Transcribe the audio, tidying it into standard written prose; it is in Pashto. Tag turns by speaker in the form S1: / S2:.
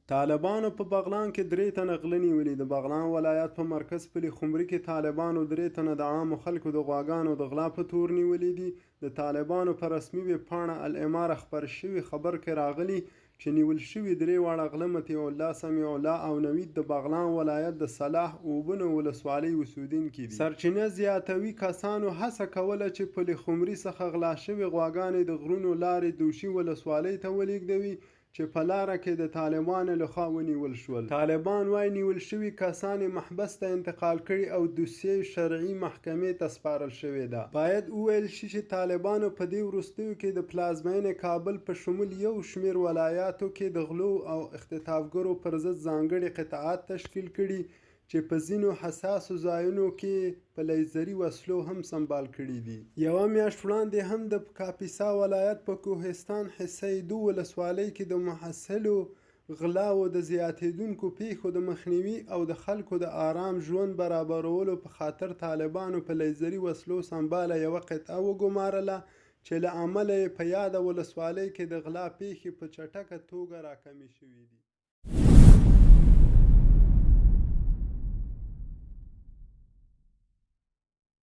S1: طالبانو په بغلان کې 3 تنه غله نیولي. د بغلان ولایت په مرکز پل خمري کې طالبانو 3 تنه د عامو خلکو د غواګانو د غلا په تور نیولي دي. د طالبانو په رسمي ویبپاڼه الاماره خپر شوي خبر کې راغلي چې نیول شوي 3 واړه غله مطیع الله، سمیع الله او نوید د بغلان ولایت د صلاح اوبنو ولسوالۍ اوسیدونکي دي. سرچینه زیاتوي کسانو هڅه کوله چې پل خمري څخه غلا شوي غواګانې د غرونو لارې دوشي ولسوالۍ ته ولېږدوي چې په لاره کې د طالبانو لخوا ونیول شول. طالبان وايي نیول شوي کسان محبس ته انتقال کړي او دوسیه شرعي محکمې ته سپارل شوې ده. باید وویل شي چې طالبانو په دې وروستیو کې د پلازمینې کابل په شمول یو شمېر ولایاتو کې د غلو او اختطافګرو پر ضد ځانګړي قطعات تشکیل کړي چې په ځینو حساسو ځایونو کې په لیزري وسلو هم سمبال کړي دي. یوه میاشت وړاندې هم د کاپیسا ولایت په کوهستان حصه 2 ولسوالۍ کې د محصلو غلاو د زیاتېدونکو پیښو د مخنیوي او د خلکو د آرام ژوند برابرولو په خاطر طالبانو په لیزري وسلو سمباله یوه قطعه وګمارله چې له امله یې په یاده ولسوالۍ کې د غلا پیښې په چټکه توګه راکمې شوې دي.